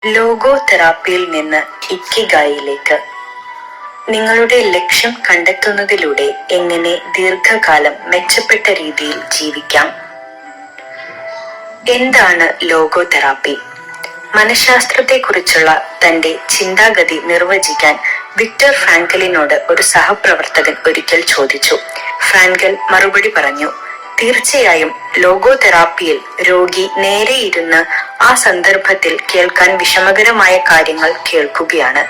Logo തെറാപ്പിയിൽ നിന്ന് ഇക്കിഗായിലേക്ക്. നിങ്ങളുടെ ലക്ഷ്യം കണ്ടെത്തുന്നതിലൂടെ എങ്ങനെ ദീർഘകാലം മെച്ചപ്പെട്ട രീതിയിൽ ജീവിക്കാം. എന്താണ് ലോഗോ തെറാപ്പി? മനഃശാസ്ത്രത്തെക്കുറിച്ചുള്ള തന്റെ ചിന്താഗതി നിർവചിക്കാൻ വിക്ടർ ഫ്രാങ്കലിനോട് ഒരു സഹപ്രവർത്തകൻ ഒരിക്കൽ ചോദിച്ചു. ഫ്രാങ്കൽ മറുപടി പറഞ്ഞു, തീർച്ചയായും ലോഗോ തെറാപ്പിയിൽ രോഗി നേരെ ഇരുന്ന് ആ സന്ദർഭത്തിൽ കേൾക്കാൻ വിഷമകരമായ കാര്യങ്ങൾ കേൾക്കുകയാണ്.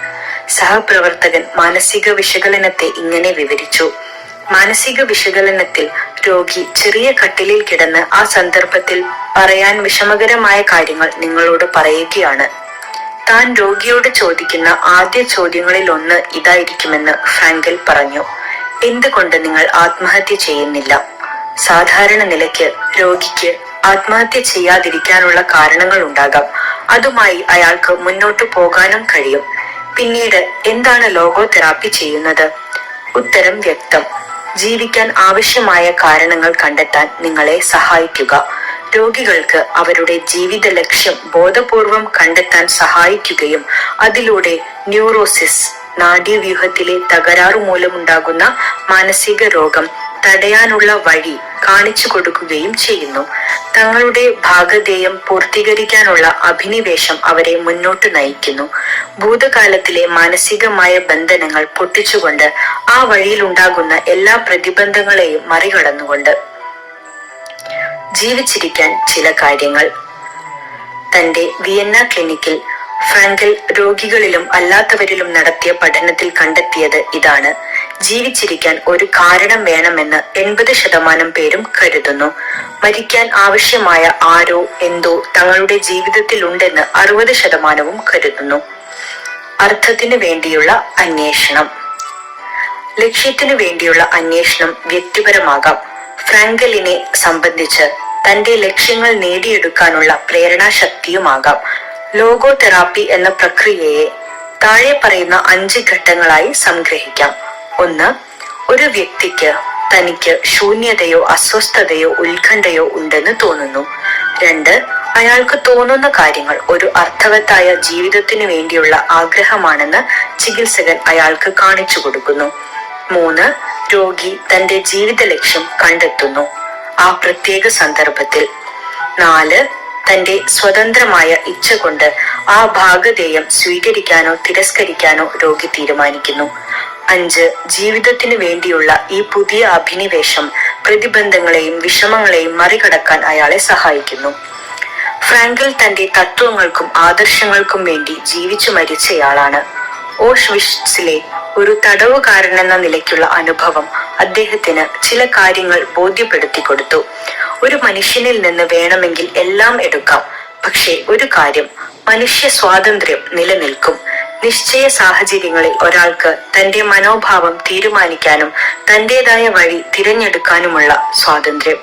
സഹപ്രവർത്തകൻ മാനസിക വിശകലനത്തെ ഇങ്ങനെ വിവരിച്ചു. മാനസിക വിശകലനത്തിൽ രോഗി ചെറിയ കട്ടിലിൽ കിടന്ന് ആ സന്ദർഭത്തിൽ പറയാൻ വിഷമകരമായ കാര്യങ്ങൾ നിങ്ങളോട് പറയുകയാണ്. താൻ രോഗിയോട് ചോദിക്കുന്ന ആദ്യ ചോദ്യങ്ങളിൽ ഒന്ന് ഇതായിരിക്കുമെന്ന് ഫ്രാങ്കൽ പറഞ്ഞു. എന്തുകൊണ്ട് നിങ്ങൾ ആത്മഹത്യ ചെയ്യുന്നില്ല? സാധാരണ നിലയ്ക്ക് രോഗിക്ക് ആത്മഹത്യ ചെയ്യാതിരിക്കാനുള്ള കാരണങ്ങൾ ഉണ്ടാകാം. അതുമായി അയാൾക്ക് മുന്നോട്ടു പോകാനും കഴിയും. പിന്നീട് എന്താണ് ലോഗോ തെറാപ്പി ചെയ്യുന്നത്? ഉത്തരം വ്യക്തം. ജീവിക്കാൻ ആവശ്യമായ കാരണങ്ങൾ കണ്ടെത്താൻ നിങ്ങളെ സഹായിക്കുക. രോഗികൾക്ക് അവരുടെ ജീവിത ലക്ഷ്യം ബോധപൂർവം കണ്ടെത്താൻ സഹായിക്കുകയും അതിലൂടെ ന്യൂറോസിസ്, നാഡീവ്യൂഹത്തിലെ തകരാറു മൂലമുണ്ടാകുന്ന മാനസിക രോഗം തടയാനുള്ള വഴി കാണിച്ചു കൊടുക്കുകയും ചെയ്യുന്നു. തങ്ങളുടെ ഭാഗധേയം പൂർത്തീകരിക്കാനുള്ള അഭിനിവേശം അവരെ മുന്നോട്ട് നയിക്കുന്നു. ഭൂതകാലത്തിലെ മാനസികമായ ബന്ധനങ്ങൾ പൊട്ടിച്ചുകൊണ്ട് ആ വഴിയിലുണ്ടാകുന്ന എല്ലാ പ്രതിബന്ധങ്ങളെയും മറികടന്നുകൊണ്ട് ജീവിച്ചിരിക്കാൻ ചില കാര്യങ്ങൾ. തന്റെ വിയന്ന ക്ലിനിക്കിൽ ഫ്രാങ്കൽ രോഗികളിലും അല്ലാത്തവരിലും നടത്തിയ പഠനത്തിൽ കണ്ടെത്തിയത് ഇതാണ്. ജീവിച്ചിരിക്കാൻ ഒരു കാരണം വേണമെന്ന് 80% പേരും കരുതുന്നു. മരിക്കാൻ ആവശ്യമായ ആരോ എന്തോ തങ്ങളുടെ ജീവിതത്തിൽ ഉണ്ടെന്ന് 60% കരുതുന്നു. അർത്ഥത്തിനു വേണ്ടിയുള്ള അന്വേഷണം. ലക്ഷ്യത്തിനു വേണ്ടിയുള്ള അന്വേഷണം വ്യക്തിപരമാകാം. ഫ്രാങ്കലിനെ സംബന്ധിച്ച് തന്റെ ലക്ഷ്യങ്ങൾ നേടിയെടുക്കാനുള്ള പ്രേരണാശക്തിയുമാകാം. ലോഗോ തെറാപ്പി എന്ന പ്രക്രിയയെ താഴെ പറയുന്ന 5 ഘട്ടങ്ങളായി സംഗ്രഹിക്കാം. 1. ഒരു വ്യക്തിക്ക് തനിക്ക് ശൂന്യതയോ അസ്വസ്ഥതയോ ഉത്കണ്ഠയോ ഉണ്ടെന്ന് തോന്നുന്നു. 2. അയാൾക്ക് തോന്നുന്ന കാര്യങ്ങൾ ഒരു അർത്ഥവത്തായ ജീവിതത്തിനു വേണ്ടിയുള്ള ആഗ്രഹമാണെന്ന് ചികിത്സകൻ അയാൾക്ക് കാണിച്ചു കൊടുക്കുന്നു. 3. രോഗി തന്റെ ജീവിത ലക്ഷ്യം കണ്ടെത്തുന്നു ആ പ്രത്യേക സന്ദർഭത്തിൽ. 4. തന്റെ സ്വതന്ത്രമായ ഇച്ഛ കൊണ്ട് ആ ഭാഗധേയം സ്വീകരിക്കാനോ തിരസ്കരിക്കാനോ രോഗി തീരുമാനിക്കുന്നു. 5. ജീവിതത്തിനു വേണ്ടിയുള്ള ഈ പുതിയ അഭിനിവേശം പ്രതിബന്ധങ്ങളെയും വിഷമങ്ങളെയും മറികടക്കാൻ അയാളെ സഹായിക്കുന്നു. ഫ്രാങ്കൽ തന്റെ തത്വങ്ങൾക്കും ആദർശങ്ങൾക്കും വേണ്ടി ജീവിച്ചു മരിച്ചയാളാണ്. ഓഷ്വിറ്റ്സിലെ ഒരു തടവുകാരനെന്ന നിലയ്ക്കുള്ള അനുഭവം അദ്ദേഹത്തിന് ചില കാര്യങ്ങൾ ബോധ്യപ്പെടുത്തി കൊടുത്തു. ഒരു മനുഷ്യനിൽ നിന്ന് വേണമെങ്കിൽ എല്ലാം എടുക്കാം, പക്ഷേ ഒരു കാര്യം, മനുഷ്യ സ്വാതന്ത്ര്യം നിലനിൽക്കും. നിശ്ചയ സാഹചര്യങ്ങളിൽ ഒരാൾക്ക് തന്റെ മനോഭാവം തീരുമാനിക്കാനും തന്റേതായ വഴി തിരഞ്ഞെടുക്കാനുമുള്ള സ്വാതന്ത്ര്യം.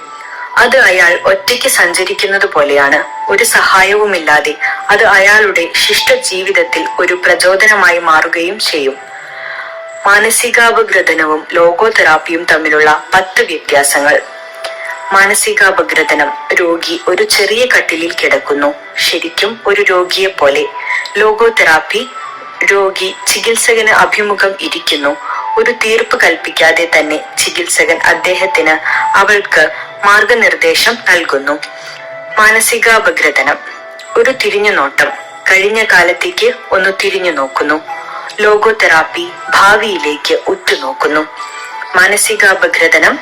അത് അയാൾ ഒറ്റയ്ക്ക് സഞ്ചരിക്കുന്നത് പോലെയാണ്. ഒരു സഹായവുമില്ലാതെ അത് അയാളുടെ ശിഷ്ട ജീവിതത്തിൽ ഒരു പ്രചോദനമായി മാറുകയും ചെയ്യും. മാനസികാപഗ്രഥനവും ലോഗോ തെറാപ്പിയും തമ്മിലുള്ള 10 വ്യത്യാസങ്ങൾ. മാനസികാപഗ്രഥനം. രോഗി ഒരു ചെറിയ കട്ടിലിൽ കിടക്കുന്നു, ശരിക്കും ഒരു രോഗിയെ പോലെ. Logo therapy. രോഗി ചികിത്സകന് അഭിമുഖം ഇരിക്കുന്നു. ഒരു തീർപ്പ് കൽപ്പിക്കാതെ തന്നെ ചികിത്സകൻ അദ്ദേഹത്തിന് അവൾക്ക് മാർഗനിർദ്ദേശം നൽകുന്നു. മാനസികാപഗ്രഥനം. ഒരു തിരിഞ്ഞുനോട്ടം. കഴിഞ്ഞ കാലത്തേക്ക് ഒന്ന് തിരിഞ്ഞു നോക്കുന്നു. ലോഗോ തെറാപ്പി ഭാവിയിലേക്ക് ഉറ്റുനോക്കുന്നു. മാനസികാപഗ്രഥനം.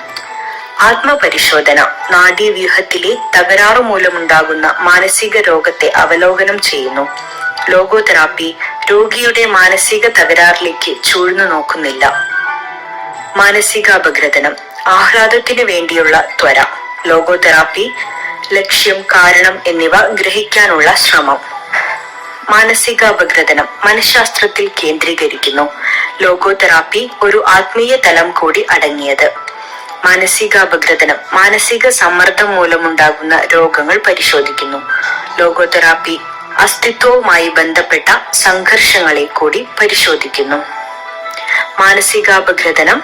ആത്മപരിശോധന. നാഡീവ്യൂഹത്തിലെ തകരാറു മൂലമുണ്ടാകുന്ന മാനസിക രോഗത്തെ അവലോകനം ചെയ്യുന്നു. ലോഗോ തെറാപ്പി രോഗിയുടെ മാനസിക തകരാറിലേക്ക് ചൂഴ്ന്നു നോക്കുന്നില്ല. മാനസികാപഗ്രഥനം. ആഹ്ലാദത്തിനു വേണ്ടിയുള്ള ത്വര. ലോഗോ തെറാപ്പി ലക്ഷ്യം, കാരണം എന്നിവ ഗ്രഹിക്കാനുള്ള ശ്രമം. മാനസികാപഗ്രഥനം മനഃശാസ്ത്രത്തിൽ കേന്ദ്രീകരിക്കുന്നു. ലോഗോ തെറാപ്പി ഒരു ആത്മീയ തലം കൂടി അടങ്ങിയത്. മാനസികാപഗ്രഥനം മാനസിക സമ്മർദ്ദം മൂലമുണ്ടാകുന്ന രോഗങ്ങൾ പരിശോധിക്കുന്നു. ലോഗോ തെറാപ്പി അസ്തിത്വവുമായി ബന്ധപ്പെട്ട സംഘർഷങ്ങളെ കൂടി പരിശോധിക്കുന്നു. മാനസികാപഗ്രഥനം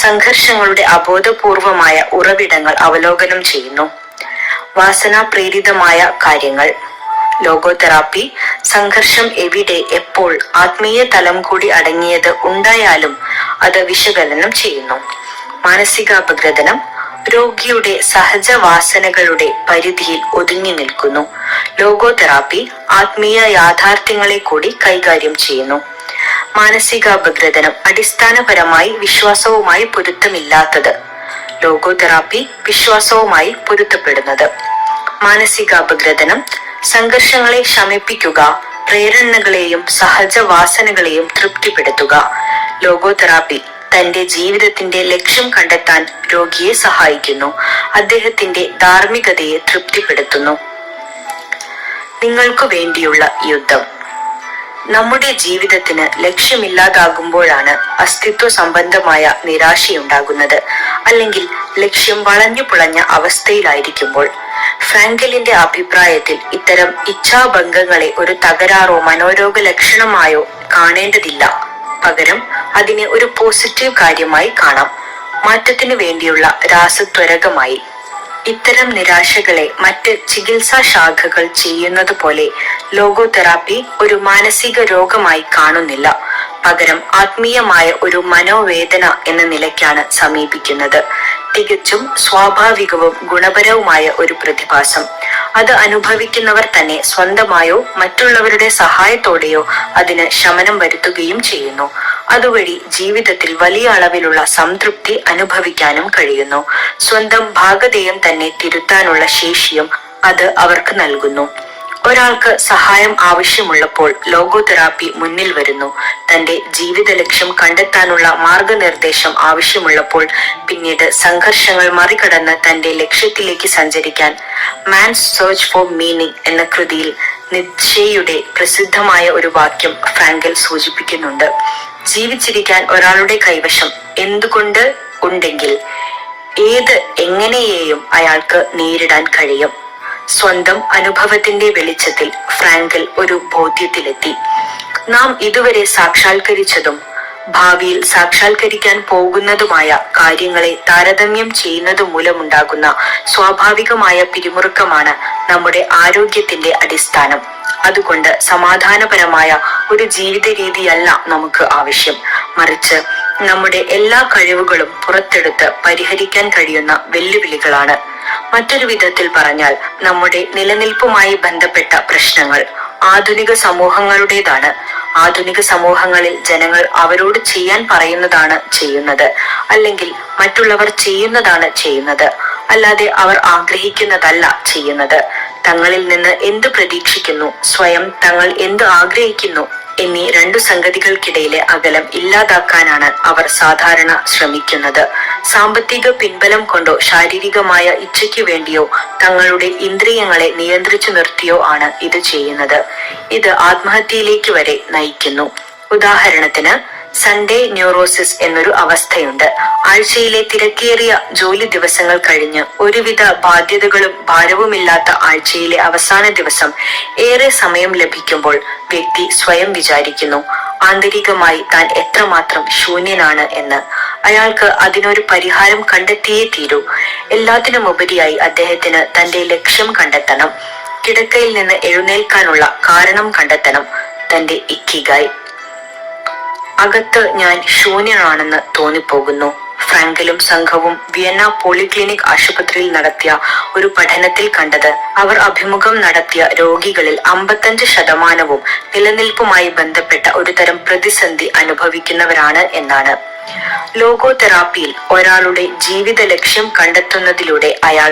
സംഘർഷങ്ങളുടെ അബോധപൂർവമായ ഉറവിടങ്ങൾ അവലോകനം ചെയ്യുന്നു. വാസനാപ്രേരിതമായ കാര്യങ്ങൾ. ലോഗോതെറാപ്പി സംഘർഷം എവിടെ, എപ്പോൾ, ആത്മീയ തലം കൂടി അടങ്ങിയത് ഉണ്ടായാലും അത് വിശകലനം ചെയ്യുന്നു. മാനസികാപഗ്രഥനം രോഗിയുടെ സഹജ വാസനകളുടെ പരിധിയിൽ ഒതുങ്ങി നിൽക്കുന്നു. ലോഗോതെറാപ്പി ആത്മീയ യാഥാർത്ഥ്യങ്ങളെ കൂടി കൈകാര്യം ചെയ്യുന്നു. മാനസികാപഗ്രഥനം അടിസ്ഥാനപരമായി വിശ്വാസവുമായി പൊരുത്തമില്ലാത്തത്. ലോഗോതെറാപ്പി വിശ്വാസവുമായി പൊരുത്തപ്പെടുന്നത്. മാനസികാപഗ്രഥനം സംഘർഷങ്ങളെ ശമിപ്പിക്കുക, പ്രേരണകളെയും സഹജ വാസനകളെയും തൃപ്തിപ്പെടുത്തുക. ലോഗോതെറാപ്പി തന്റെ ജീവിതത്തിന്റെ ലക്ഷ്യം കണ്ടെത്താൻ രോഗിയെ സഹായിക്കുന്നു. അദ്ദേഹത്തിന്റെ ധാർമ്മികതയെ തൃപ്തിപ്പെടുത്തുന്നു. നിങ്ങൾക്കു വേണ്ടിയുള്ള യുദ്ധം. നമ്മുടെ ജീവിതത്തിന് ലക്ഷ്യമില്ലാതാകുമ്പോഴാണ് അസ്തിത്വ സംബന്ധമായ നിരാശയുണ്ടാകുന്നത്, അല്ലെങ്കിൽ ലക്ഷ്യം വളഞ്ഞു പുളഞ്ഞ അവസ്ഥയിലായിരിക്കുമ്പോൾ. ഫ്രാങ്കലിന്റെ അഭിപ്രായത്തിൽ ഇത്തരം ഇച്ഛാഭംഗങ്ങളെ ഒരു തകരാറോ മനോരോഗ ലക്ഷണമായോ കാണേണ്ടതില്ല. പകരം അതിനെ ഒരു പോസിറ്റീവ് കാര്യമായി കാണാം, മാറ്റത്തിനു വേണ്ടിയുള്ള രാസത്വരകമായി. ഇത്തരം നിരാശകളെ മറ്റ് ചികിത്സാ ശാഖകൾ ചെയ്യുന്നത് പോലെ ലോഗോതെറാപ്പി ഒരു മാനസിക രോഗമായി കാണുന്നില്ല. പകരം ആത്മീയമായ ഒരു മനോവേദന എന്ന നിലയ്ക്കാണ് സമീപിക്കുന്നത്. തികച്ചും സ്വാഭാവികവും ഗുണപരവുമായ ഒരു പ്രതിഭാസം. അത് അനുഭവിക്കുന്നവർ തന്നെ സ്വന്തമായോ മറ്റുള്ളവരുടെ സഹായത്തോടെയോ അതിന് ശമനം വരുത്തുകയും ചെയ്യുന്നു. അതുവഴി ജീവിതത്തിൽ വലിയ അളവിലുള്ള സംതൃപ്തി അനുഭവിക്കാനും കഴിയുന്നു. സ്വന്തം ഭാഗധേയം തന്നെ തിരുത്താനുള്ള ശേഷിയും അത് അവർക്ക് നൽകുന്നു. ഒരാൾക്ക് സഹായം ആവശ്യമുള്ളപ്പോൾ ലോഗോതെറാപ്പി മുന്നിൽ വരുന്നു. തന്റെ ജീവിത ലക്ഷ്യം കണ്ടെത്താനുള്ള മാർഗനിർദ്ദേശം ആവശ്യമുള്ളപ്പോൾ പിന്നീട് സംഘർഷങ്ങൾ മറികടന്ന് തന്റെ ലക്ഷ്യത്തിലേക്ക് സഞ്ചരിക്കാൻ മാൻസ് സെർച്ച് ഫോർ മീനിങ് എന്ന കൃതിയിൽ നിത്ഷെയുടെ പ്രസിദ്ധമായ ഒരു വാക്യം ഫ്രാങ്കൽ സൂചിപ്പിക്കുന്നുണ്ട്. ജീവിച്ചിരിക്കാൻ ഒരാളുടെ കൈവശം എന്തുകൊണ്ട് ഉണ്ടെങ്കിൽ എങ്ങനെയെയും അയാൾക്ക് നേരിടാൻ കഴിയും. സ്വന്തം അനുഭവത്തിന്റെ വെളിച്ചത്തിൽ ഫ്രാങ്കൽ ഒരു ബോധ്യത്തിലെത്തി. നാം ഇതുവരെ സാക്ഷാത്കരിച്ചതും ഭാവിയിൽ സാക്ഷാത്കരിക്കാൻ പോകുന്നതുമായ കാര്യങ്ങളെ താരതമ്യം ചെയ്യുന്നത് മൂലമുണ്ടാകുന്ന സ്വാഭാവികമായ പിരിമുറുക്കമാണ് നമ്മുടെ ആരോഗ്യത്തിന്റെ അടിസ്ഥാനം. അതുകൊണ്ട് സമാധാനപരമായ ഒരു ജീവിത രീതിയല്ല നമുക്ക് ആവശ്യം, മറിച്ച് നമ്മുടെ എല്ലാ കഴിവുകളും പുറത്തെടുത്ത് പരിഹരിക്കാൻ കഴിയുന്ന വെല്ലുവിളികളാണ്. മറ്റൊരു വിധത്തിൽ പറഞ്ഞാൽ നമ്മുടെ നിലനിൽപ്പുമായി ബന്ധപ്പെട്ട പ്രശ്നങ്ങൾ ആധുനിക സമൂഹങ്ങളുടേതാണ്. ആധുനിക സമൂഹങ്ങളിൽ ജനങ്ങൾ അവരോട് ചെയ്യാൻ പറയുന്നതാണ് ചെയ്യുന്നത്, അല്ലെങ്കിൽ മറ്റുള്ളവർ ചെയ്യുന്നതാണ് ചെയ്യുന്നത്, അല്ലാതെ അവർ ആഗ്രഹിക്കുന്നതല്ല ചെയ്യുന്നത്. തങ്ങളിൽ നിന്ന് എന്ത് പ്രതീക്ഷിക്കുന്നു, സ്വയം തങ്ങൾ എന്ത് ആഗ്രഹിക്കുന്നു എന്നീ രണ്ടു സംഗതികൾക്കിടയിലെ അകലം ഇല്ലാതാക്കാനാണ് അവർ സാധാരണ ശ്രമിക്കുന്നത്. സാമ്പത്തിക പിൻബലം കൊണ്ടോ ശാരീരികമായ ഇച്ഛയ്ക്ക് വേണ്ടിയോ തങ്ങളുടെ ഇന്ദ്രിയങ്ങളെ നിയന്ത്രിച്ചു നിർത്തിയോ ആണ് ഇത് ചെയ്യുന്നത്. ഇത് ആത്മഹത്യയിലേക്ക് വരെ നയിക്കുന്നു. ഉദാഹരണത്തിന് സൺഡേ ന്യൂറോസിസ് എന്നൊരു അവസ്ഥയുണ്ട്. ആഴ്ചയിലെ തിരക്കേറിയ ജോലി ദിവസങ്ങൾ കഴിഞ്ഞ് ഒരുവിധ ബാധ്യതകളും ഭാരവുമില്ലാത്ത ആഴ്ചയിലെ അവസാന ദിവസം ഏറെ സമയം ലഭിക്കുമ്പോൾ വ്യക്തി സ്വയം വിചാരിക്കുന്നു ആന്തരികമായി താൻ എത്രമാത്രം ശൂന്യനാണ് എന്ന്. അയാൾക്ക് അതിനൊരു പരിഹാരം കണ്ടെത്തിയേ തീരൂ. എല്ലാത്തിനുമുപരിയായി അദ്ദേഹത്തിന് തന്റെ ലക്ഷ്യം കണ്ടെത്തണം. കിടക്കയിൽ നിന്ന് എഴുന്നേൽക്കാനുള്ള കാരണം കണ്ടെത്തണം, തന്റെ ഇക്കിഗായ്. അകത്ത് ഞാൻ ശൂന്യനാണെന്ന് തോന്നിപ്പോകുന്നു. ഫ്രാങ്കലും സംഘവും വിയന്ന പോളിക്ലിനിക് ആശുപത്രിയിൽ നടത്തിയ ഒരു പഠനത്തിൽ കണ്ടത് അവർ അഭിമുഖം നടത്തിയ രോഗികളിൽ 55% നിലനിൽപ്പുമായി ബന്ധപ്പെട്ട ഒരു തരം പ്രതിസന്ധി അനുഭവിക്കുന്നവരാണ് എന്നാണ്. ലോഗോതെറാപ്പിയിൽ ഒരാളുടെ ജീവിത ലക്ഷ്യം കണ്ടെത്തുന്നതിലൂടെ അയാൾ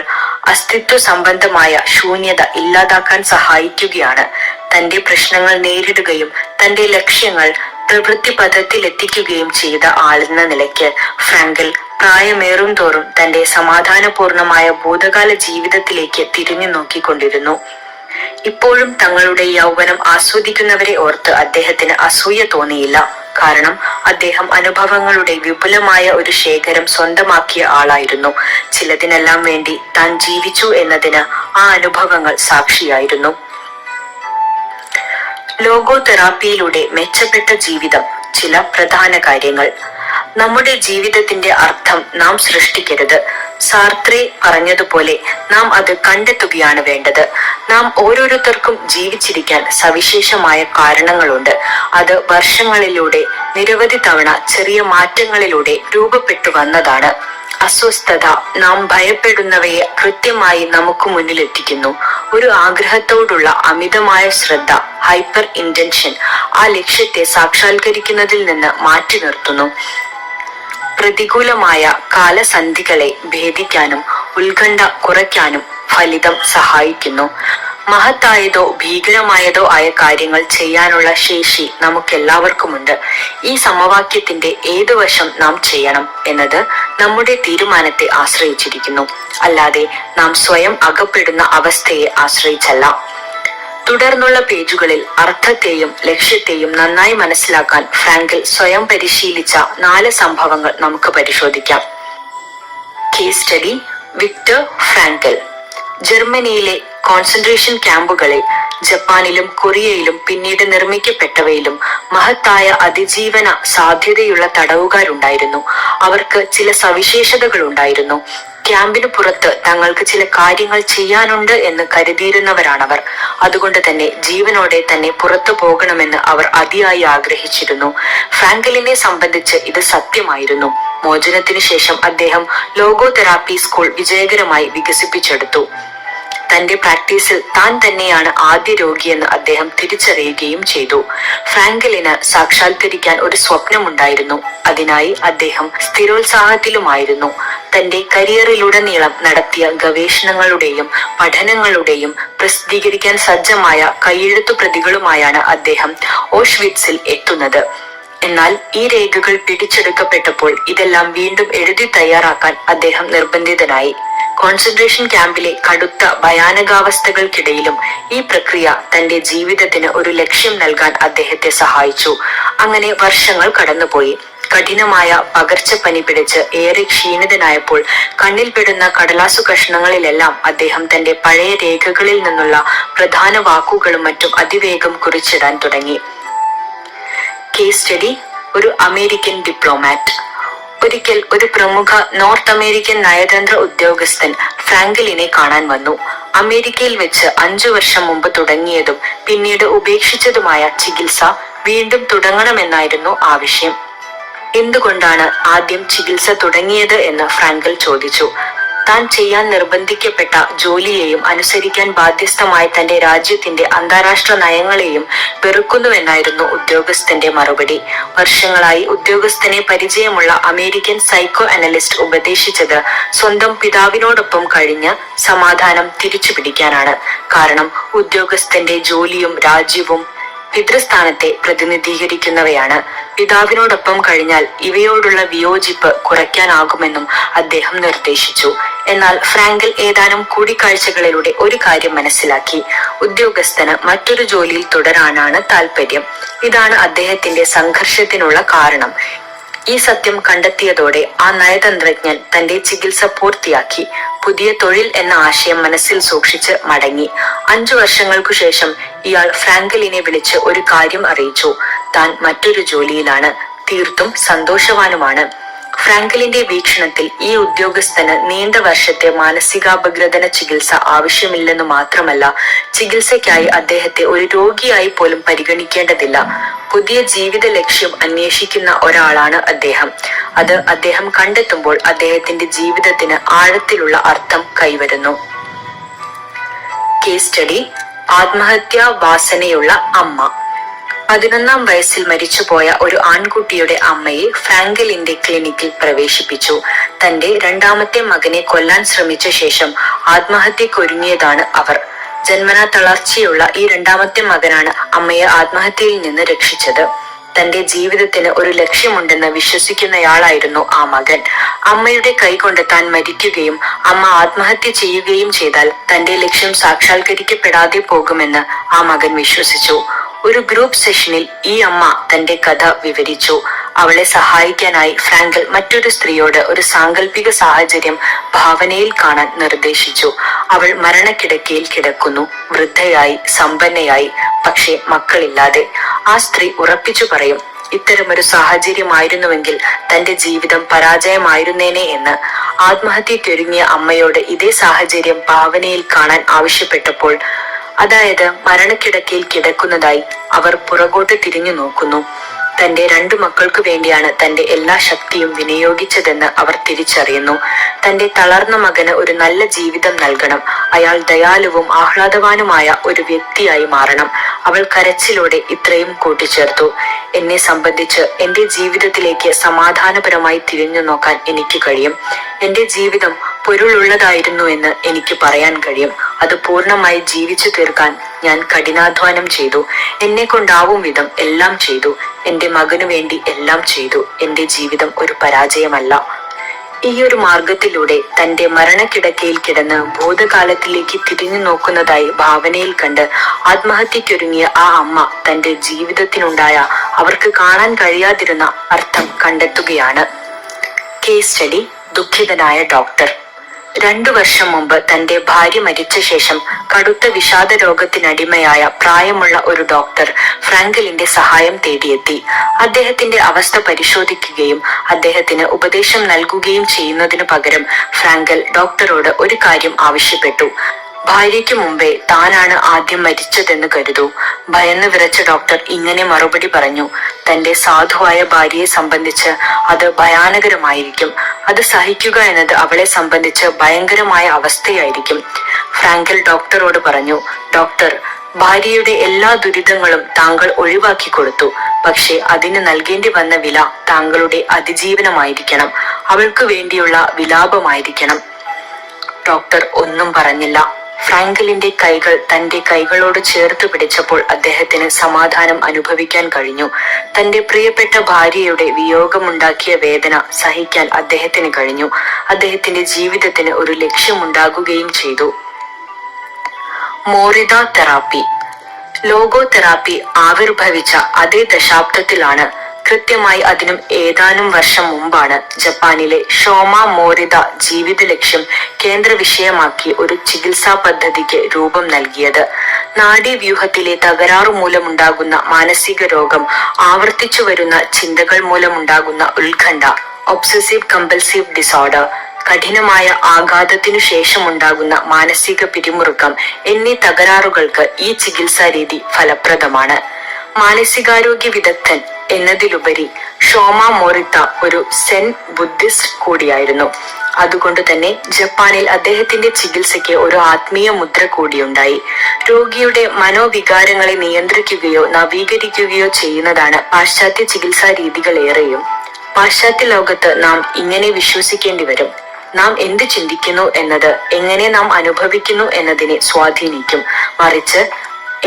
അസ്തിത്വ സംബന്ധമായ ശൂന്യത ഇല്ലാതാക്കാൻ സഹായിക്കുകയാണ്. തന്റെ പ്രശ്നങ്ങൾ നേരിടുകയും തന്റെ ലക്ഷ്യങ്ങൾ പ്രവൃത്തി പദത്തിലെത്തിക്കുകയും ചെയ്ത ആളെന്ന നിലയ്ക്ക് ഫ്രാങ്കൽ പ്രായമേറും തോറും തന്റെ സമാധാനപൂർണമായ ഭൂതകാല ജീവിതത്തിലേക്ക് തിരിഞ്ഞു നോക്കിക്കൊണ്ടിരുന്നു. ഇപ്പോഴും തങ്ങളുടെ യൗവനം ആസ്വദിക്കുന്നവരെ ഓർത്ത് അദ്ദേഹത്തിന് അസൂയ തോന്നിയില്ല. കാരണം അദ്ദേഹം അനുഭവങ്ങളുടെ വിപുലമായ ഒരു ശേഖരം സ്വന്തമാക്കിയ ആളായിരുന്നു. ചിലതിനെല്ലാം വേണ്ടി താൻ ജീവിച്ചു എന്നതിന് ആ അനുഭവങ്ങൾ സാക്ഷിയായിരുന്നു. ലോഗോതെറാപ്പിയിലൂടെ മെച്ചപ്പെട്ട ജീവിതം ചില പ്രധാന കാര്യങ്ങൾ. നമ്മുടെ ജീവിതത്തിന്റെ അർത്ഥം നാം സൃഷ്ടിക്കരുത്. സാർത്രെ പറഞ്ഞതുപോലെ നാം അത് കണ്ടെത്തുകയാണ് വേണ്ടത്. നാം ഓരോരുത്തർക്കും ജീവിച്ചിരിക്കാൻ സവിശേഷമായ കാരണങ്ങളുണ്ട്. അത് വർഷങ്ങളിലൂടെ നിരവധി തവണ ചെറിയ മാറ്റങ്ങളിലൂടെ രൂപപ്പെട്ടു വന്നതാണ്. അസ്വസ്ഥത നാം ഭയപ്പെടുന്നവയെ കൃത്യമായി നമുക്ക് മുന്നിലെത്തിക്കുന്നു. ഒരു ആഗ്രഹത്തോടുള്ള അമിതമായ ശ്രദ്ധ, ഹൈപ്പർ ഇന്റൻഷൻ, ആ ലക്ഷ്യത്തെ സാക്ഷാത്കരിക്കുന്നതിൽ നിന്ന് മാറ്റി നിർത്തുന്നു. പ്രതികൂലമായ കാലസന്ധികളെ ഭേദിക്കാനും ഉത്കണ്ഠ കുറയ്ക്കാനും ഫലിതം സഹായിക്കുന്നു. മഹത്തായതോ ഭീകരമായതോ ആയ കാര്യങ്ങൾ ചെയ്യാനുള്ള ശേഷി നമുക്കെല്ലാവർക്കുമുണ്ട്. ഈ സമവാക്യത്തിന്റെ ഏതു വശം നാം ചെയ്യണം എന്നത് നമ്മുടെ തീരുമാനത്തെ ആശ്രയിച്ചിരിക്കുന്നു, അല്ലാതെ നാം സ്വയം അകപ്പെടുന്ന അവസ്ഥയെ ആശ്രയിച്ചല്ല. തുടർന്നുള്ള പേജുകളിൽ അർത്ഥത്തെയും ലക്ഷ്യത്തെയും നന്നായി മനസ്സിലാക്കാൻ ഫ്രാങ്കൽ സ്വയം പരിശീലിച്ച 4 സംഭവങ്ങൾ നമുക്ക് പരിശോധിക്കാം. Case study: Victor Frenkel. ജർമ്മനിയിലെ കോൺസെൻട്രേഷൻ ക്യാമ്പുകളിൽ, ജപ്പാനിലും കൊറിയയിലും പിന്നീട് നിർമ്മിക്കപ്പെട്ടവയിലും മഹത്തായ അതിജീവന സാധ്യതയുള്ള തടവുകാരുണ്ടായിരുന്നു. അവർക്ക് ചില സവിശേഷതകൾ ഉണ്ടായിരുന്നു. ക്യാമ്പിനു പുറത്ത് തങ്ങൾക്ക് ചില കാര്യങ്ങൾ ചെയ്യാനുണ്ട് എന്ന് കരുതിയിരുന്നവരാണവർ. അതുകൊണ്ട് തന്നെ ജീവനോടെ തന്നെ പുറത്തു പോകണമെന്ന് അവർ അതിയായി ആഗ്രഹിച്ചിരുന്നു. ഫ്രാങ്കലിനെ സംബന്ധിച്ച് ഇത് സത്യമായിരുന്നു. മോചനത്തിനു ശേഷം അദ്ദേഹം ലോഗോതെറാപ്പി സ്കൂൾ വിജയകരമായി വികസിപ്പിച്ചെടുത്തു. തന്റെ പ്രാക്ടീസിൽ താൻ തന്നെയാണ് ആദ്യ രോഗിയെന്ന് അദ്ദേഹം തിരിച്ചറിയുകയും ചെയ്തു. ഫ്രാങ്കലിന് സാക്ഷാത്കരിക്കാൻ ഒരു സ്വപ്നമുണ്ടായിരുന്നു. അതിനായി അദ്ദേഹം സ്ഥിരോത്സാഹത്തിലുമായിരുന്നു. തന്റെ കരിയറിലുടനീളം നടത്തിയ ഗവേഷണങ്ങളുടെയും പഠനങ്ങളുടെയും പ്രസിദ്ധീകരിക്കാൻ സജ്ജമായ കൈയെഴുത്തു പ്രതികളുമായാണ് അദ്ദേഹം ഓഷ്വിറ്റ്സിൽ എത്തുന്നത്. എന്നാൽ ഈ രേഖകൾ പിടിച്ചെടുക്കപ്പെട്ടപ്പോൾ ഇതെല്ലാം വീണ്ടും എഴുതി തയ്യാറാക്കാൻ അദ്ദേഹം നിർബന്ധിതനായി. കോൺസെൻട്രേഷൻ ക്യാമ്പിലെ കടുത്ത ഭയാനകാവസ്ഥകൾക്കിടയിലും ഈ പ്രക്രിയ തന്റെ ജീവിതത്തിന് ഒരു ലക്ഷ്യം നൽകാൻ അദ്ദേഹത്തെ സഹായിച്ചു. അങ്ങനെ വർഷങ്ങൾ കടന്നുപോയി. കഠിനമായ പകർച്ചപ്പനി പിടിച്ച് ഏറെ ക്ഷീണിതനായപ്പോൾ കണ്ണിൽപ്പെടുന്ന കടലാസു കഷ്ണങ്ങളിലെല്ലാം അദ്ദേഹം തന്റെ പഴയ രേഖകളിൽ നിന്നുള്ള പ്രധാന വാക്കുകളും മറ്റും അതിവേഗം കുറിച്ചിടാൻ തുടങ്ങി. കേസ് സ്റ്റഡി: ഒരു അമേരിക്കൻ ഡിപ്ലോമാറ്റ്. ഒരിക്കൽ ഒരു പ്രമുഖ നോർത്ത് അമേരിക്കൻ നയതന്ത്ര ഉദ്യോഗസ്ഥൻ ഫ്രാങ്കലിനെ കാണാൻ വന്നു. അമേരിക്കയിൽ വെച്ച് 5 വർഷം മുമ്പ് തുടങ്ങിയതും പിന്നീട് ഉപേക്ഷിച്ചതുമായ ചികിത്സ വീണ്ടും തുടങ്ങണമെന്നായിരുന്നു ആവശ്യം. എന്തുകൊണ്ടാണ് ആദ്യം ചികിത്സ തുടങ്ങിയത് എന്ന് ഫ്രാങ്കൽ ചോദിച്ചു. താൻ ചെയ്യാൻ നിർബന്ധിക്കപ്പെട്ട ജോലിയെയും അനുസരിക്കാൻ ബാധ്യസ്ഥമായ തന്റെ രാജ്യത്തിന്റെ അന്താരാഷ്ട്ര നയങ്ങളെയും വെറുക്കുന്നുവെന്നായിരുന്നു ഉദ്യോഗസ്ഥന്റെ മറുപടി. വർഷങ്ങളായി ഉദ്യോഗസ്ഥനെ പരിചയമുള്ള അമേരിക്കൻ സൈക്കോ അനലിസ്റ്റ് ഉപദേശിച്ചത് സ്വന്തം പിതാവിനോടൊപ്പം കഴിഞ്ഞ് സമാധാനം തിരിച്ചു പിടിക്കാനാണ്. കാരണം ഉദ്യോഗസ്ഥന്റെ ജോലിയും രാജ്യവും പിതൃസ്ഥാനത്തെ പ്രതിനിധീകരിക്കുന്നവയാണ്. പിതാവിനോടൊപ്പം കഴിഞ്ഞാൽ ഇവയോടുള്ള വിയോജിപ്പ് കുറയ്ക്കാനാകുമെന്നും അദ്ദേഹം നിർദ്ദേശിച്ചു. എന്നാൽ ഫ്രാങ്കൽ ഏതാനും കൂടിക്കാഴ്ചകളിലൂടെ ഒരു കാര്യം മനസ്സിലാക്കി. ഉദ്യോഗസ്ഥന് മറ്റൊരു ജോലിയിൽ തുടരാനാണ് താല്പര്യം. ഇതാണ് അദ്ദേഹത്തിന്റെ സംഘർഷത്തിനുള്ള കാരണം. ഈ സത്യം കണ്ടെത്തിയതോടെ ആ നയതന്ത്രജ്ഞൻ തന്റെ ചികിത്സ പൂർത്തിയാക്കി. പുതിയ തൊഴിൽ എന്ന ആശയം മനസ്സിൽ സൂക്ഷിച്ച് മടങ്ങി. 5 വർഷങ്ങൾക്കു ശേഷം ഇയാൾ ഫ്രാങ്കലിനെ വിളിച്ച് ഒരു കാര്യം അറിയിച്ചു. താൻ മറ്റൊരു ജോലിയിലാണ്, തീർത്തും സന്തോഷവാനുമാണ്. ഫ്രാങ്കലിന്റെ വീക്ഷണത്തിൽ ഈ ഉദ്യോഗസ്ഥന് നീണ്ട വർഷത്തെ മാനസികാപഗ്രഥന ചികിത്സ ആവശ്യമില്ലെന്ന് മാത്രമല്ല, ചികിത്സയ്ക്കായി അദ്ദേഹത്തെ ഒരു രോഗിയായി പോലും പരിഗണിക്കേണ്ടതില്ല. പുതിയ ജീവിത ലക്ഷ്യം അന്വേഷിക്കുന്ന ഒരാളാണ് അദ്ദേഹം. അത് അദ്ദേഹം കണ്ടെത്തുമ്പോൾ അദ്ദേഹത്തിന്റെ ജീവിതത്തിന് ആഴത്തിലുള്ള അർത്ഥം കൈവരുന്നു. കേസ് സ്റ്റഡി: ആത്മഹത്യാ വാസനയുള്ള അമ്മ. 11ാം വയസ്സിൽ മരിച്ചുപോയ ഒരു ആൺകുട്ടിയുടെ അമ്മയെ ഫ്രാങ്കലിന്റെ ക്ലിനിക്കിൽ പ്രവേശിപ്പിച്ചു. തന്റെ 2ാമത്തെ മകനെ കൊല്ലാൻ ശ്രമിച്ച ശേഷം ആത്മഹത്യക്കൊരുങ്ങിയതാണ് അവർ. ജന്മനാ തളർച്ചയുള്ള ഈ 2ാമത്തെ മകനാണ് അമ്മയെ ആത്മഹത്യയിൽ നിന്ന് രക്ഷിച്ചത്. തന്റെ ജീവിതത്തിന് ഒരു ലക്ഷ്യമുണ്ടെന്ന് വിശ്വസിക്കുന്നയാളായിരുന്നു ആ മകൻ. അമ്മയുടെ കൈകൊണ്ട് താൻ മരിക്കുകയും അമ്മ ആത്മഹത്യ ചെയ്യുകയും ചെയ്താൽ തന്റെ ലക്ഷ്യം സാക്ഷാത്കരിക്കപ്പെടാതെ പോകുമെന്ന് ആ മകൻ വിശ്വസിച്ചു. ഒരു ഗ്രൂപ്പ് സെഷനിൽ ഈ അമ്മ തന്റെ കഥ വിവരിച്ചു. അവളെ സഹായിക്കാനായി ഫ്രാങ്കൽ മറ്റൊരു സ്ത്രീയോട് ഒരു സാങ്കല്പിക സാഹചര്യം ഭാവനയിൽ കാണാൻ നിർദ്ദേശിച്ചു. അവൾ മരണക്കിടക്കയിൽ കിടക്കുന്നു, വൃദ്ധയായി, സമ്പന്നയായി, പക്ഷേ മക്കളില്ലാതെ. ആ സ്ത്രീ ഉറപ്പിച്ചു പറയും, ഇത്തരമൊരു സാഹചര്യമായിരുന്നുവെങ്കിൽ തന്റെ ജീവിതം പരാജയമായിരുന്നേനെ എന്ന്. ആത്മഹത്യക്കൊരുങ്ങിയ അമ്മയോട് ഇതേ സാഹചര്യം ഭാവനയിൽ കാണാൻ ആവശ്യപ്പെട്ടപ്പോൾ, അതായത് മരണക്കിടക്കയിൽ കിടക്കുന്നതായി, അവർ പുറകോട്ട് തിരിഞ്ഞു നോക്കുന്നു. തന്റെ 2 മക്കൾക്കു വേണ്ടിയാണ് തന്റെ എല്ലാ ശക്തിയും വിനിയോഗിച്ചതെന്ന് അവർ തിരിച്ചറിയുന്നു. തന്റെ തളർന്ന മകന് ഒരു നല്ല ജീവിതം നൽകണം. അയാൾ ദയാലുവും ആഹ്ലാദവാനുമായ ഒരു വ്യക്തിയായി മാറണം. അവൾ കരച്ചിലോടെ ഇത്രയും കൂട്ടിച്ചേർത്തു: എന്നെ സംബന്ധിച്ച് എന്റെ ജീവിതത്തിലേക്ക് സമാധാനപരമായി തിരിഞ്ഞു നോക്കാൻ എനിക്ക് കഴിയും. എന്റെ ജീവിതം പൊരുളുള്ളതായിരുന്നു എന്ന് എനിക്ക് പറയാൻ കഴിയും. അത് പൂർണ്ണമായി ജീവിച്ചു തീർക്കാൻ ഞാൻ കഠിനാധ്വാനം ചെയ്തു. എന്നെ കൊണ്ടാവും വിധം എല്ലാം ചെയ്തു. എന്റെ മകനു വേണ്ടി എല്ലാം ചെയ്തു. എന്റെ ജീവിതം ഒരു പരാജയമല്ല. ഈയൊരു മാർഗത്തിലൂടെ തന്റെ മരണക്കിടക്കയിൽ കിടന്ന് ഭൂതകാലത്തിലേക്ക് തിരിഞ്ഞു നോക്കുന്നതായി ഭാവനയിൽ കണ്ട് ആത്മഹത്യക്കൊരുങ്ങിയ ആ അമ്മ തന്റെ ജീവിതത്തിനുണ്ടായ അവർക്ക് കാണാൻ കഴിയാതിരുന്ന അർത്ഥം കണ്ടെത്തുകയാണ്. Case study: ദുഃഖിതനായ doctor. 2 വർഷം മുമ്പ് തന്റെ ഭാര്യ മരിച്ച ശേഷം കടുത്ത വിഷാദ രോഗത്തിനടിമയായ പ്രായമുള്ള ഒരു ഡോക്ടർ ഫ്രാങ്കലിന്റെ സഹായം തേടിയെത്തി. അദ്ദേഹത്തിന്റെ അവസ്ഥ പരിശോധിക്കുകയും അദ്ദേഹത്തിന് ഉപദേശം നൽകുകയും ചെയ്യുന്നതിനു പകരം ഫ്രാങ്കൽ ഡോക്ടറോട് ഒരു കാര്യം ആവശ്യപ്പെട്ടു: ഭാര്യയ്ക്ക് മുമ്പേ താനാണ് ആദ്യം മരിച്ചതെന്ന് കരുതൂ. ഭയന്ന് വിറച്ച ഡോക്ടർ ഇങ്ങനെ മറുപടി പറഞ്ഞു: തന്റെ സാധുവായ ഭാര്യയെ സംബന്ധിച്ച് അത് ഭയാനകരമായിരിക്കും. അത് സഹിക്കുക എന്നത് അവളെ സംബന്ധിച്ച് ഭയങ്കരമായ അവസ്ഥയായിരിക്കും. ഫ്രാങ്കൽ ഡോക്ടറോട് പറഞ്ഞു: ഡോക്ടർ, ഭാര്യയുടെ എല്ലാ ദുരിതങ്ങളും താങ്കൾ ഒഴിവാക്കി കൊടുത്തു. പക്ഷേ അതിന് നൽകേണ്ടി വന്ന വില താങ്കളുടെ അതിജീവനമായിരിക്കണം. അവൾക്ക് വേണ്ടിയുള്ള വിലാപമായിരിക്കണം. ഡോക്ടർ ഒന്നും പറഞ്ഞില്ല. ഫ്രാങ്കലിന്റെ കൈകൾ തന്റെ കൈകളോട് ചേർത്ത് പിടിച്ചപ്പോൾ അദ്ദേഹത്തിന് സമാധാനം അനുഭവിക്കാൻ കഴിഞ്ഞു. തന്റെ പ്രിയപ്പെട്ട ഭാര്യയുടെ വിയോഗമുണ്ടാക്കിയ വേദന സഹിക്കാൻ അദ്ദേഹത്തിന് കഴിഞ്ഞു. അദ്ദേഹത്തിന്റെ ജീവിതത്തിന് ഒരു ലക്ഷ്യമുണ്ടാകുകയും ചെയ്തു. മോറിദ തെറാപ്പി. ലോഗോ തെറാപ്പി ആവിർഭവിച്ച അതേ ദശാബ്ദത്തിലാണ്, കൃത്യമായി അതിനും ഏതാനും വർഷം മുമ്പാണ്, ജപ്പാനിലെ ഷോമ മോറിദ ജീവിത ലക്ഷ്യം കേന്ദ്ര വിഷയമാക്കി ഒരു ചികിത്സാ പദ്ധതിക്ക് രൂപം നൽകിയത്. നാഡീവ്യൂഹത്തിലെ തകരാറു മൂലമുണ്ടാകുന്ന മാനസിക രോഗം, ആവർത്തിച്ചു വരുന്ന ചിന്തകൾ മൂലമുണ്ടാകുന്ന ഉത്കണ്ഠ, ഒബ്സസീവ് കമ്പൽസീവ് ഡിസോർഡർ, കഠിനമായ ആഘാതത്തിനു ശേഷമുണ്ടാകുന്ന മാനസിക പിരിമുറുക്കം എന്നീ തകരാറുകൾക്ക് ഈ ചികിത്സാ രീതി ഫലപ്രദമാണ്. മാനസികാരോഗ്യ വിദഗ്ധൻ എന്നതിലുപരി ഷോമ മോറിത്ത ഒരു സെൻ ബുദ്ധിസ്റ്റ് കൂടിയായിരുന്നു. അതുകൊണ്ട് തന്നെ ജപ്പാനിൽ അദ്ദേഹത്തിന്റെ ചികിത്സയ്ക്ക് ഒരു ആത്മീയ മുദ്ര കൂടിയുണ്ടായി. രോഗിയുടെ മനോവികാരങ്ങളെ നിയന്ത്രിക്കുകയോ നവീകരിക്കുകയോ ചെയ്യുന്നതാണ് പാശ്ചാത്യ ചികിത്സാ രീതികളേറെയും. പാശ്ചാത്യ ലോകത്ത് നാം ഇങ്ങനെ വിശ്വസിക്കേണ്ടി വരും: നാം എന്ത് ചിന്തിക്കുന്നു എന്നത് എങ്ങനെ നാം അനുഭവിക്കുന്നു എന്നതിനെ സ്വാധീനിക്കും, മറിച്ച്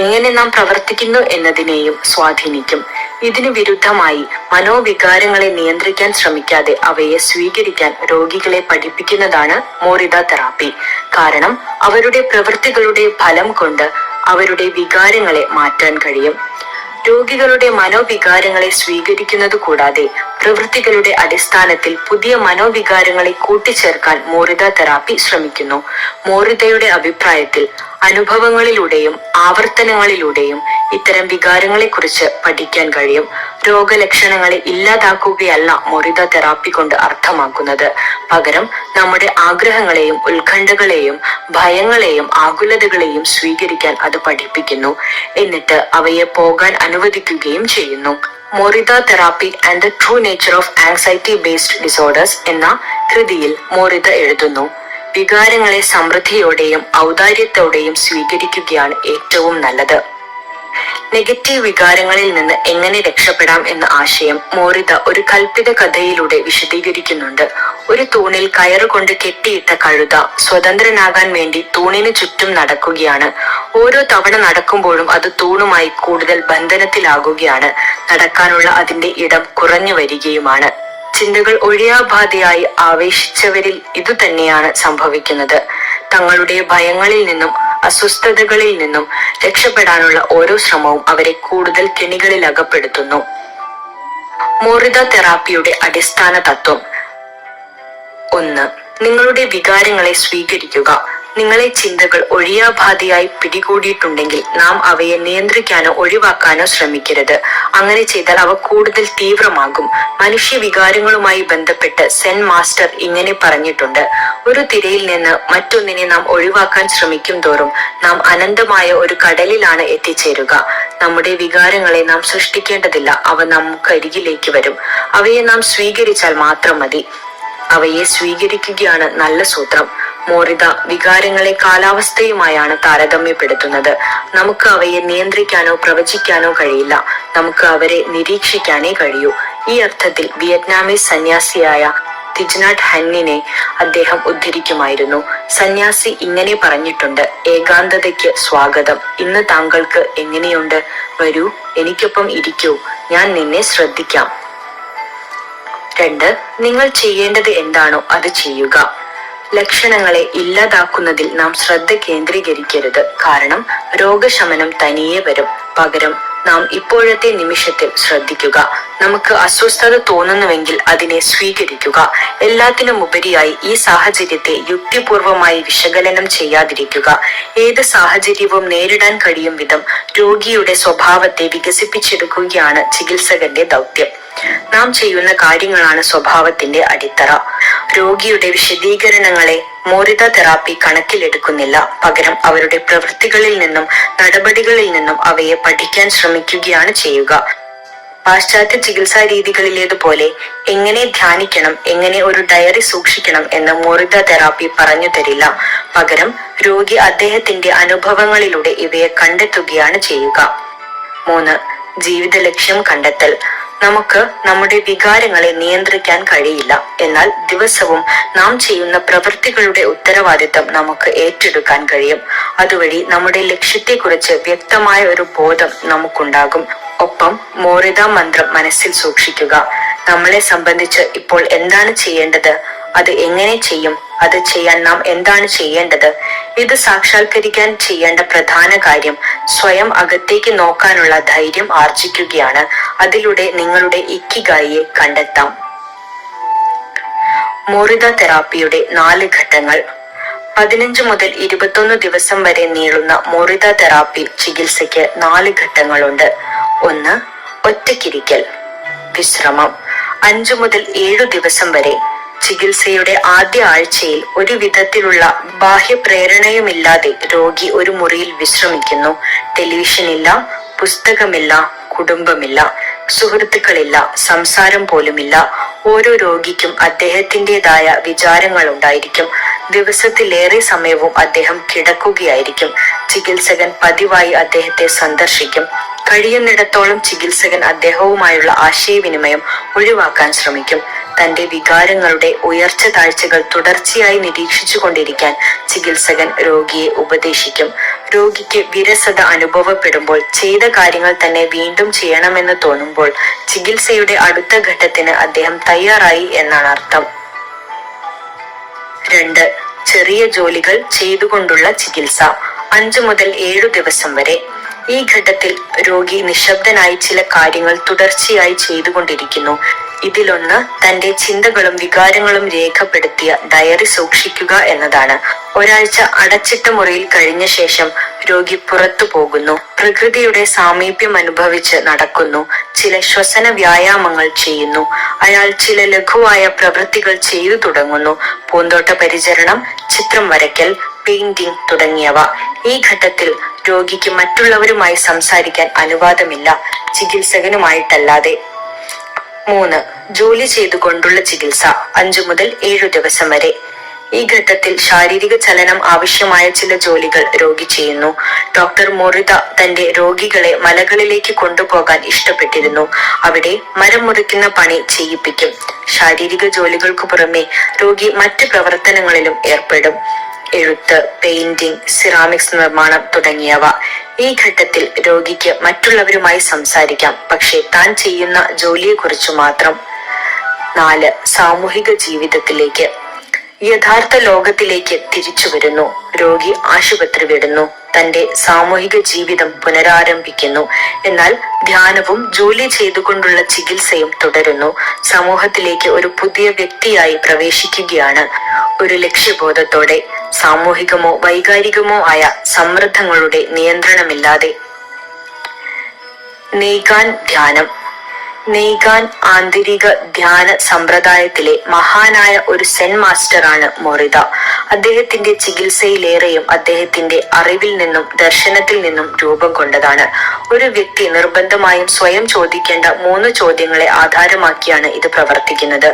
എങ്ങനെ നാം പ്രവർത്തിക്കുന്നു എന്നതിനെയും സ്വാധീനിക്കും. ഇതിനു വിരുദ്ധമായി മനോവികാരങ്ങളെ നിയന്ത്രിക്കാൻ ശ്രമിക്കാതെ അവയെ സ്വീകരിക്കാൻ രോഗികളെ പഠിപ്പിക്കുന്നതാണ് മോറിദ തെറാപ്പി. കാരണം അവരുടെ പ്രവൃത്തികളുടെ ഫലം കൊണ്ട് അവരുടെ വികാരങ്ങളെ മാറ്റാൻ കഴിയും. രോഗികളുടെ മനോവികാരങ്ങളെ സ്വീകരിക്കുന്നത് കൂടാതെ പ്രവൃത്തികളുടെ അടിസ്ഥാനത്തിൽ പുതിയ മനോവികാരങ്ങളെ കൂട്ടിച്ചേർക്കാൻ മോറിദ തെറാപ്പി ശ്രമിക്കുന്നു. മോറിദയുടെ അഭിപ്രായത്തിൽ അനുഭവങ്ങളിലൂടെയും ആവർത്തനങ്ങളിലൂടെയും ഇത്തരം വികാരങ്ങളെക്കുറിച്ച് പഠിക്കാൻ കഴിയും. രോഗലക്ഷണങ്ങളെ ഇല്ലാതാക്കുകയല്ല മോറിദ തെറാപ്പി കൊണ്ട് അർത്ഥമാക്കുന്നത്. പകരം നമ്മുടെ ആഗ്രഹങ്ങളെയും ഉത്കണ്ഠകളെയും ഭയങ്ങളെയും ആകുലതകളെയും സ്വീകരിക്കാൻ അത് പഠിപ്പിക്കുന്നു. എന്നിട്ട് അവയെ പോകാൻ അനുവദിക്കുകയും ചെയ്യുന്നു. Morita therapy and the true nature of anxiety based disorders എന്ന കൃതിയിൽ മോറിദ എഴുതുന്നു: വികാരങ്ങളെ സമൃദ്ധിയോടെയും ഔദാര്യത്തോടെയും സ്വീകരിക്കുകയാണ് ഏറ്റവും നല്ലത്. നെഗറ്റീവ് വികാരങ്ങളിൽ നിന്ന് എങ്ങനെ രക്ഷപ്പെടാം എന്ന ആശയം മോറിദ ഒരു കൽപ്പിത കഥയിലൂടെ വിശദീകരിക്കുന്നുണ്ട്. ഒരു തൂണിൽ കയറുകൊണ്ട് കെട്ടിയിട്ട കഴുത സ്വതന്ത്രനാകാൻ വേണ്ടി തൂണിന് ചുറ്റും നടക്കുകയാണ്. ഓരോ തവണ നടക്കുമ്പോഴും അത് തൂണുമായി കൂടുതൽ ബന്ധനത്തിലാകുകയാണ്. നടക്കാനുള്ള അതിന്റെ ഇടം കുറഞ്ഞു വരികയുമാണ്. ചിന്തകൾ ഒഴിയാബാധയായി ആവേശിച്ചവരിൽ ഇതുതന്നെയാണ് സംഭവിക്കുന്നത്. തങ്ങളുടെ ഭയങ്ങളിൽ നിന്നും അസ്വസ്ഥതകളിൽ നിന്നും രക്ഷപ്പെടാനുള്ള ഓരോ ശ്രമവും അവരെ കൂടുതൽ കെണികളിൽ അകപ്പെടുത്തുന്നു. മോറിദ തെറാപ്പിയുടെ അടിസ്ഥാന തത്വം: 1. നിങ്ങളുടെ വികാരങ്ങളെ സ്വീകരിക്കുക. നിങ്ങളെ ചിന്തകൾ ഒഴിയാബാധയായി പിടികൂടിയിട്ടുണ്ടെങ്കിൽ നാം അവയെ നിയന്ത്രിക്കാനോ ഒഴിവാക്കാനോ ശ്രമിക്കരുത്. അങ്ങനെ ചെയ്താൽ അവ കൂടുതൽ തീവ്രമാകും. മനുഷ്യ വികാരങ്ങളുമായി ബന്ധപ്പെട്ട് സെൻ മാസ്റ്റർ ഇങ്ങനെ പറഞ്ഞിട്ടുണ്ട്: ഒരു തിരയിൽ നിന്ന് മറ്റൊന്നിനെ നാം ഒഴിവാക്കാൻ ശ്രമിക്കും തോറും നാം അനന്തമായ ഒരു കടലിലാണ് എത്തിച്ചേരുക. നമ്മുടെ വികാരങ്ങളെ നാം സൃഷ്ടിക്കേണ്ടതില്ല, അവ നമുക്കരികിലേക്ക് വരും. അവയെ നാം സ്വീകരിച്ചാൽ മാത്രം മതി. അവയെ സ്വീകരിക്കുകയാണ് നല്ല സൂത്രം. മോറിത വികാരങ്ങളെ കാലാവസ്ഥയുമായാണ് താരതമ്യപ്പെടുത്തുന്നത്. നമുക്ക് അവയെ നിയന്ത്രിക്കാനോ പ്രവചിക്കാനോ കഴിയില്ല, നമുക്ക് അവരെ നിരീക്ഷിക്കാനേ കഴിയൂ. ഈ അർത്ഥത്തിൽ വിയറ്റ്നാമീസ് സന്യാസിയായ തിജ് നാട്ട് ഹന്നിനെ അദ്ദേഹം ഉദ്ധരിക്കുമായിരുന്നു. സന്യാസി ഇങ്ങനെ പറഞ്ഞിട്ടുണ്ട്: ഏകാന്തതയ്ക്ക് സ്വാഗതം. ഇന്ന് താങ്കൾക്ക് എങ്ങനെയുണ്ട്? വരൂ, എനിക്കൊപ്പം ഇരിക്കൂ, ഞാൻ നിന്നെ ശ്രദ്ധിക്കാം. 2. നിങ്ങൾ ചെയ്യേണ്ടത് എന്താണോ അത് ചെയ്യുക. ലക്ഷണങ്ങളെ ഇല്ലാതാക്കുന്നതിൽ നാം ശ്രദ്ധ കേന്ദ്രീകരിക്കരുത്, കാരണം രോഗശമനം തനിയെ വരും. പകരം നാം ഇപ്പോഴത്തെ നിമിഷത്തിൽ ശ്രദ്ധിക്കുക. നമുക്ക് അസ്വസ്ഥത തോന്നുന്നുവെങ്കിൽ അതിനെ സ്വീകരിക്കുക. എല്ലാത്തിനുമുപരിയായി ഈ സാഹചര്യത്തെ യുക്തിപൂർവമായി വിശകലനം ചെയ്യാതിരിക്കുക. ഏത് സാഹചര്യവും നേരിടാൻ കഴിയും വിധം രോഗിയുടെ സ്വഭാവത്തെ വികസിപ്പിച്ചെടുക്കുകയാണ് ചികിത്സകന്റെ ദൗത്യം. നാം ചെയ്യുന്ന കാര്യങ്ങളാണ് സ്വഭാവത്തിന്റെ അടിത്തറ. രോഗിയുടെ വിശദീകരണങ്ങളെ മോറിത തെറാപ്പി കണക്കിലെടുക്കുന്നില്ല. പകരം അവരുടെ പ്രവൃത്തികളിൽ നിന്നും നടപടികളിൽ നിന്നും അവയെ പഠിക്കാൻ ശ്രമിക്കുകയാണ് ചെയ്യുക. പാശ്ചാത്യ ചികിത്സാ രീതികളിലേതുപോലെ എങ്ങനെ ധ്യാനിക്കണം, എങ്ങനെ ഒരു ഡയറി സൂക്ഷിക്കണം എന്ന് മോറിത തെറാപ്പി പറഞ്ഞു തരില്ല. പകരം രോഗി അദ്ദേഹത്തിന്റെ അനുഭവങ്ങളിലൂടെ ഇവയെ കണ്ടെത്തുകയാണ് ചെയ്യുക. 3. ജീവിത ലക്ഷ്യം കണ്ടെത്തൽ. നമുക്ക് നമ്മുടെ വികാരങ്ങളെ നിയന്ത്രിക്കാൻ കഴിയില്ല, എന്നാൽ ദിവസവും നാം ചെയ്യുന്ന പ്രവൃത്തികളുടെ ഉത്തരവാദിത്തം നമുക്ക് ഏറ്റെടുക്കാൻ കഴിയും. അതുവഴി നമ്മുടെ ലക്ഷ്യത്തെക്കുറിച്ച് വ്യക്തമായ ഒരു ബോധം നമുക്കുണ്ടാകും. ഒപ്പം മോറിത മന്ത്രം മനസ്സിൽ സൂക്ഷിക്കുക. നമ്മളെ സംബന്ധിച്ച് ഇപ്പോൾ എന്താണ് ചെയ്യേണ്ടത്, അത് എങ്ങനെ ചെയ്യും, അത് ചെയ്യാൻ നാം എന്താണ് ചെയ്യേണ്ടത്. ഇത് സാക്ഷാത്കരിക്കാൻ ചെയ്യേണ്ട പ്രധാന കാര്യം സ്വയം അകത്തേക്ക് നോക്കാനുള്ള ധൈര്യം ആർജിക്കുകയാണ്. അതിലൂടെ നിങ്ങളുടെ ഇക്കിഗായിയെ കണ്ടെത്താം. മോറിത തെറാപ്പിയുടെ 4 ഘട്ടങ്ങൾ. 15 മുതൽ 21 ദിവസം വരെ നീളുന്ന മോറിത തെറാപ്പി ചികിത്സയ്ക്ക് 4 ഘട്ടങ്ങളുണ്ട്. 1. ഒറ്റയ്ക്കിരിക്കൽ, വിശ്രമം. 5 മുതൽ 7 ദിവസം വരെ. ചികിത്സയുടെ ആദ്യ ആഴ്ചയിൽ ഒരു വിധത്തിലുള്ള ബാഹ്യ പ്രേരണയുമില്ലാതെ രോഗി ഒരു മുറിയിൽ വിശ്രമിക്കുന്നു. ടെലിവിഷൻ ഇല്ല, പുസ്തകമില്ല, കുടുംബമില്ല, സുഹൃത്തുക്കളില്ല, സംസാരം പോലുമില്ല. ഓരോ രോഗിക്കും അദ്ദേഹത്തിൻ്റെതായ വിചാരങ്ങൾ ഉണ്ടായിരിക്കും. ദിവസത്തിലേറെ സമയവും അദ്ദേഹം കിടക്കുകയായിരിക്കും. ചികിത്സകൻ പതിവായി അദ്ദേഹത്തെ സന്ദർശിക്കും. കഴിയുന്നിടത്തോളം ചികിത്സകൻ അദ്ദേഹവുമായുള്ള ആശയവിനിമയം ഒഴിവാക്കാൻ ശ്രമിക്കും. തന്റെ വികാരങ്ങളുടെ ഉയർച്ച താഴ്ചകൾ തുടർച്ചയായി നിരീക്ഷിച്ചു കൊണ്ടിരിക്കാൻ ചികിത്സകൻ രോഗിയെ ഉപദേശിക്കും. രോഗിക്ക് വിരസത അനുഭവപ്പെടുമ്പോൾ, ചെയ്ത കാര്യങ്ങൾ തന്നെ വീണ്ടും ചെയ്യണമെന്ന് തോന്നുമ്പോൾ ചികിത്സയുടെ അടുത്ത ഘട്ടത്തിന് അദ്ദേഹം തയ്യാറായി എന്നാണ് അർത്ഥം. 2. ചെറിയ ജോലികൾ ചെയ്തുകൊണ്ടുള്ള ചികിത്സ. 5 മുതൽ 7 ദിവസം വരെ. ഈ ഘട്ടത്തിൽ രോഗി നിശബ്ദനായി ചില കാര്യങ്ങൾ തുടർച്ചയായി ചെയ്തുകൊണ്ടിരിക്കുന്നു. ഇതിലൊന്ന് തന്റെ ചിന്തകളും വികാരങ്ങളും രേഖപ്പെടുത്തിയ ഡയറി സൂക്ഷിക്കുക എന്നതാണ്. ഒരാഴ്ച അടച്ചിട്ട മുറിയിൽ കഴിഞ്ഞ ശേഷം രോഗി പുറത്തു പോകുന്നു. പ്രകൃതിയുടെ സാമീപ്യം അനുഭവിച്ച് നടക്കുന്നു. ചില ശ്വസന വ്യായാമങ്ങൾ ചെയ്യുന്നു. അയാൾ ചില ലഘുവായ പ്രവൃത്തികൾ ചെയ്തു തുടങ്ങുന്നു. പൂന്തോട്ട പരിചരണം, ചിത്രം വരയ്ക്കൽ, പെയിന്റിംഗ് തുടങ്ങിയവ. ഈ ഘട്ടത്തിൽ രോഗിക്ക് മറ്റുള്ളവരുമായി സംസാരിക്കാൻ അനുവാദമില്ല, ചികിത്സകനുമായിട്ടല്ലാതെ. 3. ജോലി ചെയ്തുകൊണ്ടുള്ള ചികിത്സ. 5 മുതൽ 7 ദിവസം വരെ. ഈ ഘട്ടത്തിൽ ശാരീരിക ചലനം ആവശ്യമായ ചില ജോലികൾ രോഗി ചെയ്യുന്നു. ഡോക്ടർ മോറിത തന്റെ രോഗികളെ മലകളിലേക്ക് കൊണ്ടുപോകാൻ ഇഷ്ടപ്പെട്ടിരുന്നു. അവിടെ മരം മുറിക്കുന്ന പണി ചെയ്യിപ്പിക്കും. ശാരീരിക ജോലികൾക്ക് പുറമെ രോഗി മറ്റ് പ്രവർത്തനങ്ങളിലും ഏർപ്പെടും. എഴുത്ത്, പെയിന്റിംഗ്, സിറാമിക്സ് നിർമ്മാണം തുടങ്ങിയവ. ഈ ഘട്ടത്തിൽ രോഗിക്ക് മറ്റുള്ളവരുമായി സംസാരിക്കാം, പക്ഷേ താൻ ചെയ്യുന്ന ജോലിയെക്കുറിച്ച് മാത്രം. 4. സാമൂഹിക ജീവിതത്തിലേക്ക്. യഥാർത്ഥ ലോകത്തിലേക്ക് തിരിച്ചു വരുന്നു. രോഗി ആശുപത്രി വിടുന്നു, തന്റെ സാമൂഹിക ജീവിതം പുനരാരംഭിക്കുന്നു. എന്നാൽ ധ്യാനവും ജോലി ചെയ്തുകൊണ്ടുള്ള ചികിത്സയും തുടരുന്നു. സമൂഹത്തിലേക്ക് ഒരു പുതിയ വ്യക്തിയായി പ്രവേശിക്കുകയാണ്. ഒരു ലക്ഷ്യബോധത്തോടെ സാമൂഹികമോ വൈകാരികമോ ആയ സമ്മർദ്ദങ്ങളുടെ നിയന്ത്രണമില്ലാതെ. നെയ്ഗാൻ ധ്യാനം. നെയ്ഗാൻ ആന്തരിക ധ്യാന സമ്പ്രദായത്തിലെ മഹാനായ ഒരു സെൻ മാസ്റ്ററാണ് മോറിദ. അദ്ദേഹത്തിന്റെ ചികിത്സയിലേറെയും അദ്ദേഹത്തിന്റെ അറിവിൽ നിന്നും ദർശനത്തിൽ നിന്നും രൂപം കൊണ്ടതാണ്. ഒരു വ്യക്തി നിർബന്ധമായും സ്വയം ചോദിക്കേണ്ട 3 ചോദ്യങ്ങളെ ആധാരമാക്കിയാണ് ഇത് പ്രവർത്തിക്കുന്നത്.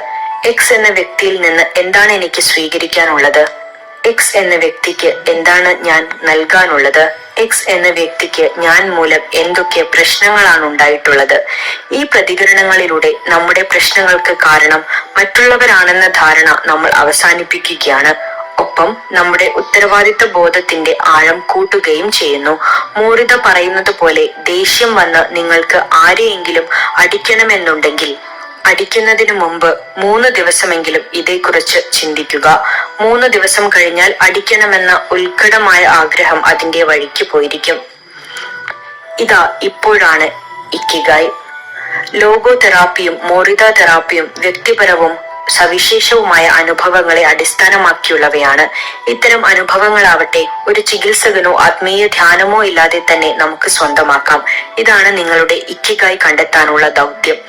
എക്സ് എന്ന വ്യക്തിയിൽ നിന്ന് എന്താണ് എനിക്ക് സ്വീകരിക്കാനുള്ളത്? എക്സ് എന്ന വ്യക്തിക്ക് എന്താണ് ഞാൻ നൽകാനുള്ളത്? എക്സ് എന്ന വ്യക്തിക്ക് ഞാൻ മൂലം എന്തൊക്കെ പ്രശ്നങ്ങളാണ് ഉണ്ടായിട്ടുള്ളത്? ഈ പ്രതികരണങ്ങളിലൂടെ നമ്മുടെ പ്രശ്നങ്ങൾക്ക് കാരണം മറ്റുള്ളവരാണെന്ന ധാരണ നമ്മൾ അവസാനിപ്പിക്കുകയാണ്. ഒപ്പം നമ്മുടെ ഉത്തരവാദിത്ത ബോധത്തിന്റെ ആഴം കൂട്ടുകയും ചെയ്യുന്നു. മോറിദ പറയുന്നത് പോലെ, ദേഷ്യം വന്ന് നിങ്ങൾക്ക് ആരെയെങ്കിലും അടിക്കണമെന്നുണ്ടെങ്കിൽ അടിക്കുന്നതിന് മുമ്പ് 3 ദിവസമെങ്കിലും ഇതേക്കുറിച്ച് ചിന്തിക്കുക. 3 ദിവസം കഴിഞ്ഞാൽ അടിക്കണമെന്ന ഉത്കടമായ ആഗ്രഹം അതിന്റെ വഴിക്ക് പോയിരിക്കും. ഇതാ ഇപ്പോഴാണ് ഇക്കിഗായ്. ലോഗോ തെറാപ്പിയും മോറിദ തെറാപ്പിയും വ്യക്തിപരവും സവിശേഷവുമായ അനുഭവങ്ങളെ അടിസ്ഥാനമാക്കിയുള്ളവയാണ്. ഇത്തരം അനുഭവങ്ങളാവട്ടെ ഒരു ചികിത്സകനോ ആത്മീയ ധ്യാനമോ ഇല്ലാതെ തന്നെ നമുക്ക് സ്വന്തമാക്കാം. ഇതാണ് നിങ്ങളുടെ ഇക്കിഗായ് കണ്ടെത്താനുള്ള ദൗത്യം,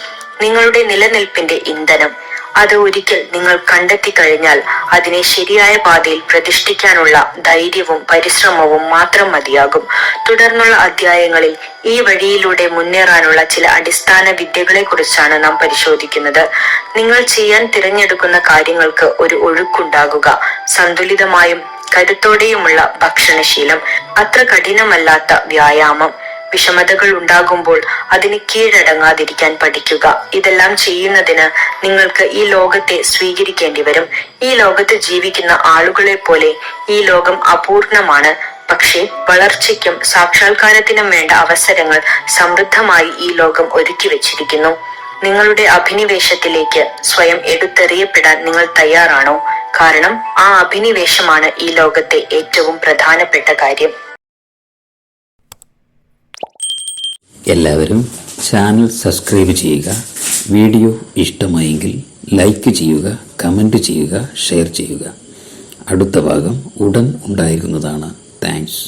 നിങ്ങളുടെ നിലനിൽപ്പിന്റെ ഇന്ധനം. അത് ഒരിക്കൽ നിങ്ങൾ കണ്ടെത്തി കഴിഞ്ഞാൽ അതിനെ ശരിയായ പാതയിൽ പ്രതിഷ്ഠിക്കാനുള്ള ധൈര്യവും പരിശ്രമവും മാത്രം മതിയാകും. തുടർന്നുള്ള അധ്യായങ്ങളിൽ ഈ വഴിയിലൂടെ മുന്നേറാനുള്ള ചില അടിസ്ഥാന വിദ്യകളെ കുറിച്ചാണ് നാം പരിശോധിക്കുന്നത്. നിങ്ങൾ ചെയ്യാൻ തിരഞ്ഞെടുക്കുന്ന കാര്യങ്ങൾക്ക് ഒരു ഒഴുക്കുണ്ടാകുക. സന്തുലിതമായും കരുത്തോടെയുമുള്ള ഭക്ഷണശീലം, അത്ര കഠിനമല്ലാത്ത വ്യായാമം, വിഷമതകൾ ഉണ്ടാകുമ്പോൾ അതിന് കീഴടങ്ങാതിരിക്കാൻ പഠിക്കുക. ഇതെല്ലാം ചെയ്യുന്നതിന് നിങ്ങൾക്ക് ഈ ലോകത്തെ സ്വീകരിക്കേണ്ടി വരും. ഈ ലോകത്ത് ജീവിക്കുന്ന ആളുകളെ പോലെ ഈ ലോകം അപൂർണമാണ്. പക്ഷേ വളർച്ചയ്ക്കും സാക്ഷാത്കാരത്തിനും വേണ്ട അവസരങ്ങൾ സമൃദ്ധമായി ഈ ലോകം ഒരുക്കി വെച്ചിരിക്കുന്നു. നിങ്ങളുടെ അഭിനിവേശത്തിലേക്ക് സ്വയം എടുത്തെറിയപ്പെടാൻ നിങ്ങൾ തയ്യാറാണോ? കാരണം ആ അഭിനിവേശമാണ് ഈ ലോകത്തെ ഏറ്റവും പ്രധാനപ്പെട്ട കാര്യം. എല്ലാവരും ചാനൽ സബ്സ്ക്രൈബ് ചെയ്യുക. വീഡിയോ ഇഷ്ടമായെങ്കിൽ ലൈക്ക് ചെയ്യുക, കമൻറ്റ് ചെയ്യുക, ഷെയർ ചെയ്യുക. അടുത്ത ഭാഗം ഉടൻ ഉണ്ടായിരിക്കുന്നതാണ്. താങ്ക്സ്.